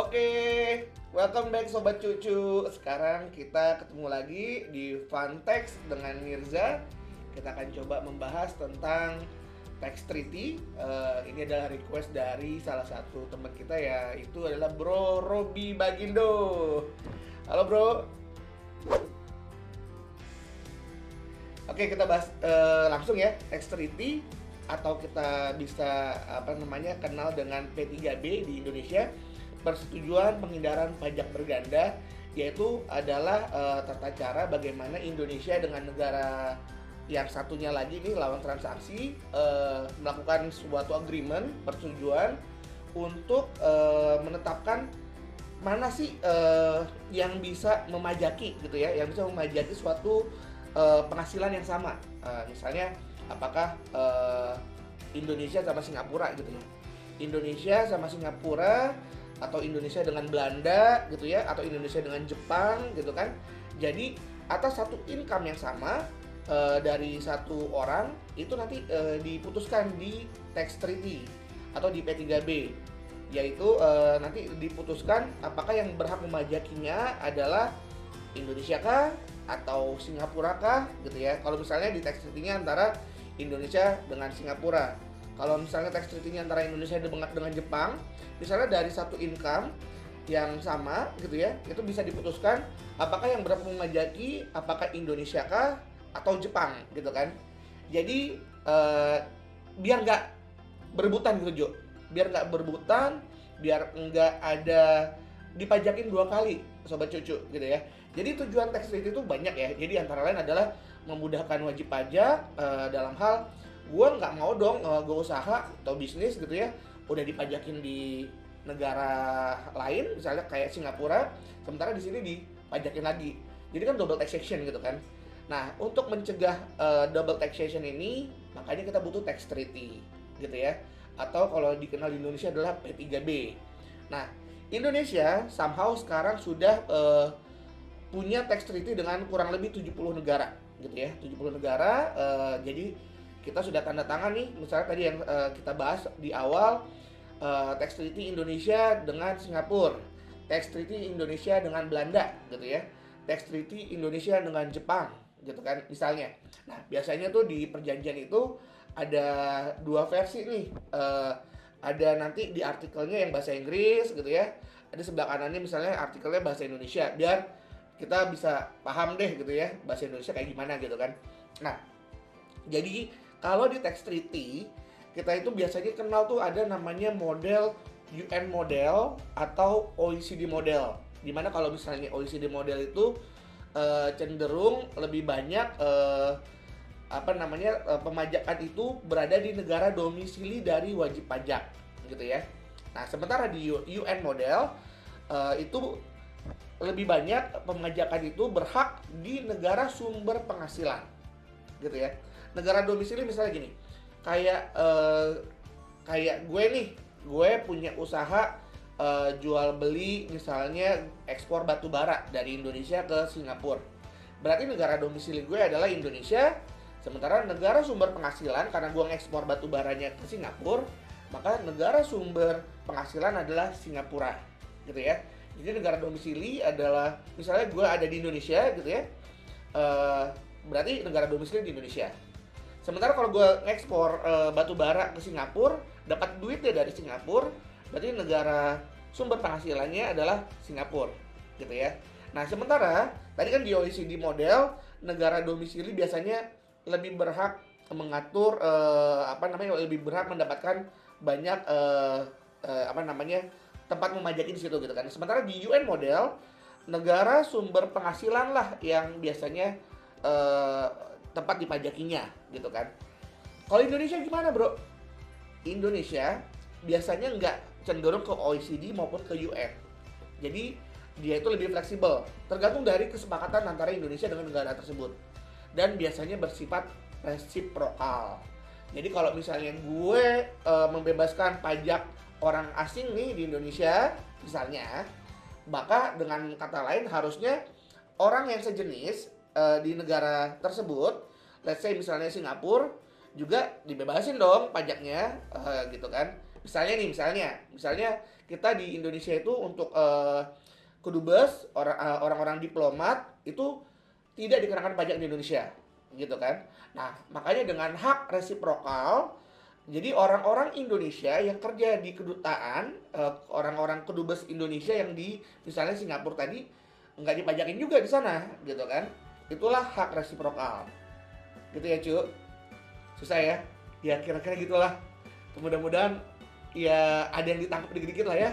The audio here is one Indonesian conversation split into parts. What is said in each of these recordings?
Oke, welcome back Sobat Cucu. Sekarang kita ketemu lagi di Fun Text dengan Mirza. Kita akan coba membahas tentang tax treaty. Ini adalah request dari salah satu teman kita, yaitu adalah Bro Robi Bagindo. Halo Bro. Oke, kita bahas langsung ya, tax treaty atau kita bisa kenal dengan P3B di Indonesia. Persetujuan penghindaran pajak berganda, yaitu adalah tata cara bagaimana Indonesia dengan negara yang satunya lagi nih lawan transaksi melakukan suatu agreement, persetujuan untuk menetapkan mana sih yang bisa memajaki gitu ya, yang bisa memajaki suatu penghasilan yang sama. Misalnya apakah Indonesia sama Singapura gitu ya, Indonesia sama Singapura, atau Indonesia dengan Belanda gitu ya, atau Indonesia dengan Jepang gitu kan. Jadi atas satu income yang sama dari satu orang itu nanti diputuskan di tax treaty atau di P3B, yaitu nanti diputuskan apakah yang berhak memajakinya adalah Indonesia kah atau Singapura kah gitu ya. Kalau misalnya di tax treaty-nya antara Indonesia dengan Singapura, kalau misalnya tax treaty-nya antara Indonesia dengan Jepang, misalnya dari satu income yang sama gitu ya, itu bisa diputuskan apakah yang berhak memajaki, apakah Indonesia kah atau Jepang gitu kan. Jadi biar nggak berebutan gitu Jo, biar nggak berebutan, biar nggak ada dipajakin dua kali Sobat Cucu gitu ya. Jadi tujuan tax treaty itu banyak ya. Jadi antara lain adalah memudahkan wajib pajak dalam hal gue nggak mau dong gue usaha atau bisnis gitu ya udah dipajakin di negara lain misalnya kayak Singapura, sementara di sini dipajakin lagi, jadi kan double taxation gitu kan. Nah, untuk mencegah double taxation ini makanya kita butuh tax treaty gitu ya, atau kalau dikenal di Indonesia adalah P3B. Nah, Indonesia somehow sekarang sudah punya tax treaty dengan kurang lebih 70 negara gitu ya, 70 negara. Jadi kita sudah tanda tangan nih, misalnya tadi yang kita bahas di awal, tax treaty Indonesia dengan Singapura, tax treaty Indonesia dengan Belanda gitu ya, tax treaty Indonesia dengan Jepang gitu kan misalnya. Nah, biasanya tuh di perjanjian itu ada dua versi nih, ada nanti di artikelnya yang bahasa Inggris gitu ya, ada sebelah kanannya misalnya artikelnya bahasa Indonesia, biar kita bisa paham deh gitu ya bahasa Indonesia kayak gimana gitu kan. Nah, jadi kalau di tax treaty kita itu biasanya kenal tuh ada namanya model UN model atau OECD model. Dimana kalau misalnya OECD model itu cenderung lebih banyak pemajakan itu berada di negara domisili dari wajib pajak gitu ya. Nah, sementara di UN model itu lebih banyak pemajakan itu berhak di negara sumber penghasilan gitu ya. Negara domisili misalnya gini, kayak gue punya usaha jual beli misalnya ekspor batu bara dari Indonesia ke Singapura. Berarti negara domisili gue adalah Indonesia, sementara negara sumber penghasilan karena gue ngekspor batu baranya ke Singapura, maka negara sumber penghasilan adalah Singapura gitu ya. Jadi negara domisili adalah misalnya gue ada di Indonesia gitu ya, berarti negara domisili di Indonesia. Sementara kalau gue ngekspor batu bara ke Singapura, dapat duitnya dari Singapura, berarti negara sumber penghasilannya adalah Singapura, gitu ya. Nah, sementara tadi kan di OECD model, negara domisili biasanya lebih berhak mengatur lebih berhak mendapatkan banyak tempat memajaki di situ gitu kan. Sementara di UN model, negara sumber penghasilan lah yang biasanya tempat dipajakinya gitu kan. Kalau Indonesia gimana bro? Indonesia biasanya nggak cenderung ke OECD maupun ke UN. Jadi dia itu lebih fleksibel, tergantung dari kesepakatan antara Indonesia dengan negara tersebut, dan biasanya bersifat resiprokal. Jadi kalau misalnya gue membebaskan pajak orang asing nih di Indonesia misalnya, maka dengan kata lain harusnya orang yang sejenis di negara tersebut, let's say misalnya Singapura, juga dibebasin dong pajaknya gitu kan. Misalnya kita di Indonesia itu untuk kedubes orang-orang diplomat itu tidak dikenakan pajak di Indonesia, gitu kan? Nah, makanya dengan hak resiprokal, jadi orang-orang Indonesia yang kerja di kedutaan, orang-orang kedubes Indonesia yang di misalnya Singapura tadi nggak dipajakin juga di sana, gitu kan? Itulah hak resiprokal, gitu ya cu. Susah ya? Ya kira-kira gitulah. Mudah-mudahan ya ada yang ditangkap dikit-dikit lah ya.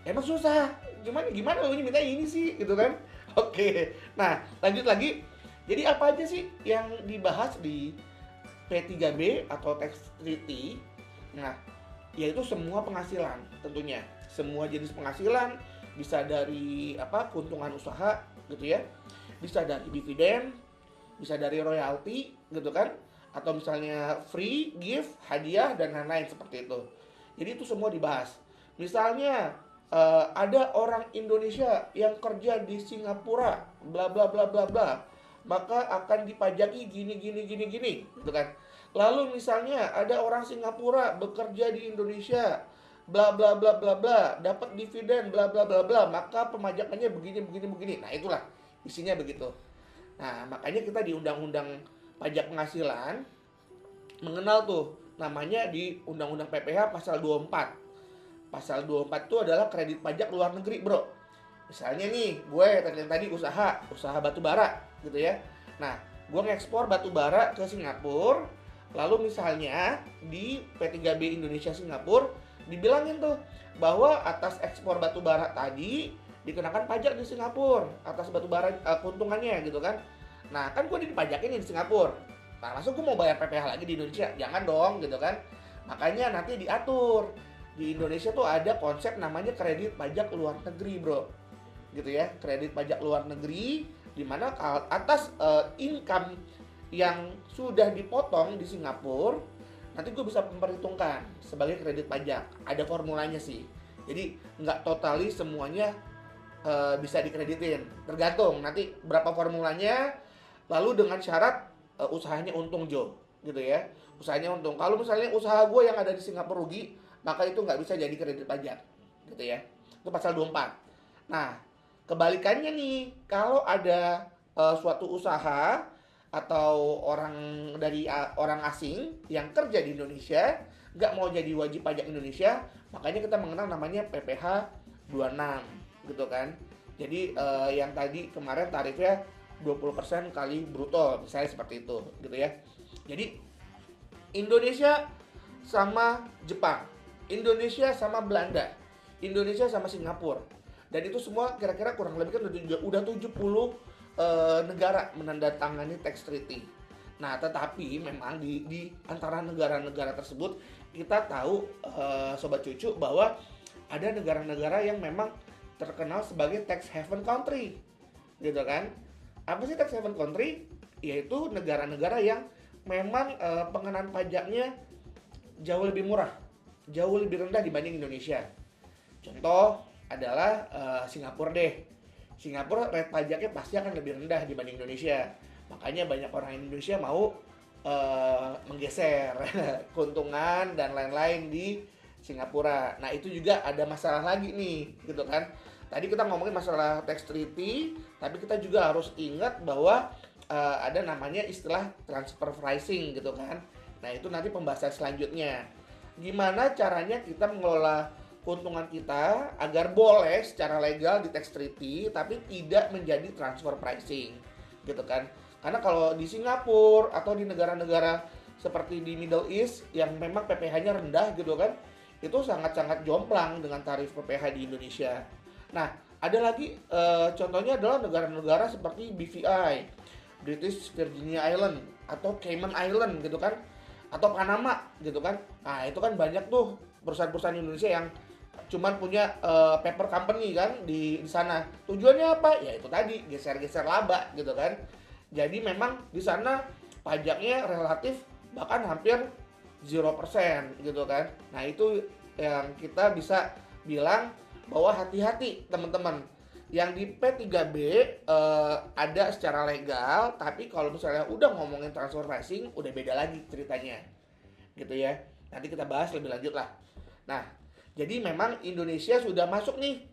Emang susah, cuman gimana lu minta ini sih gitu kan. Oke, nah lanjut lagi. Jadi apa aja sih yang dibahas di P3B atau tax treaty? Nah, yaitu semua penghasilan tentunya, semua jenis penghasilan, bisa dari apa, keuntungan usaha gitu ya, bisa dari dividen, bisa dari royalti gitu kan, atau misalnya free, gift, hadiah dan lain-lain seperti itu. Jadi itu semua dibahas. Misalnya ada orang Indonesia yang kerja di Singapura, bla bla bla bla bla, maka akan dipajaki gini gini gini gini, gitu kan. Lalu misalnya ada orang Singapura bekerja di Indonesia, bla bla bla bla bla, dapat dividen bla bla bla bla, maka pemajakannya begini begini begini. Nah, itulah isinya begitu. Nah, makanya kita di Undang-Undang Pajak Penghasilan mengenal tuh namanya di Undang-Undang PPH pasal 24. Pasal 24 itu adalah kredit pajak luar negeri, Bro. Misalnya nih, gue tadi usaha batu bara gitu ya. Nah, gue ngekspor batu bara ke Singapura, lalu misalnya di P3B Indonesia Singapura dibilangin tuh bahwa atas ekspor batu bara tadi dikenakan pajak di Singapura atas batu bara keuntungannya gitu kan. Nah, kan gue dipajakin di Singapura. Nah, langsung gue mau bayar PPh lagi di Indonesia. Jangan dong gitu kan. Makanya nanti diatur. Di Indonesia tuh ada konsep namanya kredit pajak luar negeri, Bro. Gitu ya, kredit pajak luar negeri di mana atas income yang sudah dipotong di Singapura, nanti gue bisa memperhitungkan sebagai kredit pajak. Ada formulanya sih. Jadi nggak totali semuanya bisa dikreditin. Tergantung nanti berapa formulanya. Lalu dengan syarat usahanya untung, Jo, gitu ya. Usahanya untung. Kalau misalnya usaha gue yang ada di Singapura rugi, maka itu nggak bisa jadi kredit pajak, gitu ya. Itu pasal 24. Nah, kebalikannya nih, kalau ada suatu usaha atau orang orang asing yang kerja di Indonesia nggak mau jadi wajib pajak Indonesia, makanya kita mengenal namanya PPh 26, gitu kan. Jadi yang tadi kemarin tarifnya 20% kali bruto, misalnya seperti itu, gitu ya. Jadi Indonesia sama Jepang, Indonesia sama Belanda, Indonesia sama Singapura. Dan itu semua kira-kira kurang lebih kan udah 70 negara menandatangani tax treaty. Nah, tetapi memang di antara negara-negara tersebut kita tahu sobat cucu bahwa ada negara-negara yang memang terkenal sebagai tax haven country, gitu kan. Apa sih tax haven country? Yaitu negara-negara yang memang pengenaan pajaknya jauh lebih murah, jauh lebih rendah dibanding Indonesia. Contoh adalah Singapura deh. Singapura rate pajaknya pasti akan lebih rendah dibanding Indonesia. Makanya banyak orang Indonesia mau menggeser keuntungan dan lain-lain di Singapura. Nah, itu juga ada masalah lagi nih, gitu kan. Tadi kita ngomongin masalah tax treaty, tapi kita juga harus ingat bahwa ada namanya istilah transfer pricing, gitu kan. Nah, itu nanti pembahasan selanjutnya. Gimana caranya kita mengelola keuntungan kita agar boleh secara legal di tax treaty, tapi tidak menjadi transfer pricing, gitu kan. Karena kalau di Singapura atau di negara-negara seperti di Middle East yang memang PPh-nya rendah gitu kan, itu sangat-sangat jomplang dengan tarif PPh di Indonesia. Nah, ada lagi contohnya adalah negara-negara seperti BVI, British Virginia Island atau Cayman Island gitu kan, atau Panama gitu kan. Nah, itu kan banyak tuh perusahaan-perusahaan Indonesia yang cuman punya paper company kan di sana. Tujuannya apa? Ya itu tadi, geser-geser laba gitu kan. Jadi memang di sana pajaknya relatif bahkan hampir 0% gitu kan. Nah, itu yang kita bisa bilang bahwa hati-hati teman-teman. Yang di P3B ada secara legal, tapi kalau misalnya udah ngomongin transfer pricing udah beda lagi ceritanya. Gitu ya. Nanti kita bahas lebih lanjut lah. Nah, jadi memang Indonesia sudah masuk nih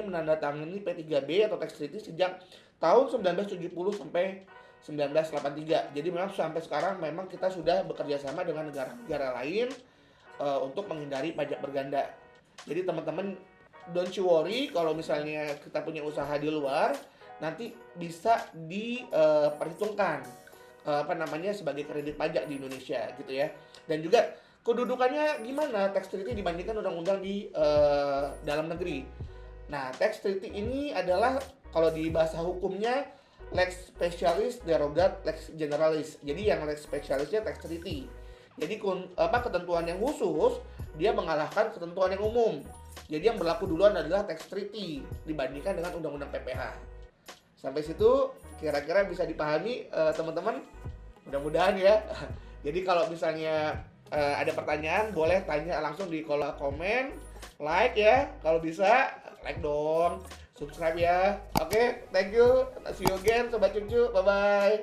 menandatangani P3B atau tax treaty sejak tahun 1970 sampai 1983. Jadi memang sampai sekarang memang kita sudah bekerja sama dengan negara-negara lain untuk menghindari pajak berganda. Jadi teman-teman don't you worry kalau misalnya kita punya usaha di luar nanti bisa diperhitungkan sebagai kredit pajak di Indonesia gitu ya. Dan juga kedudukannya gimana tax treaty dibandingkan undang-undang di dalam negeri. Nah, tax treaty ini adalah kalau di bahasa hukumnya lex specialis derogat lex generalis. Jadi yang lex specialisnya tax treaty. Jadi ketentuan yang khusus dia mengalahkan ketentuan yang umum. Jadi yang berlaku duluan adalah tax treaty dibandingkan dengan undang-undang PPH. Sampai situ kira-kira bisa dipahami teman-teman? Mudah-mudahan ya. Jadi kalau misalnya ada pertanyaan boleh tanya langsung di kolom komen, like ya kalau bisa, like dong, subscribe ya. Oke, thank you, see you again sobat cucu, bye bye.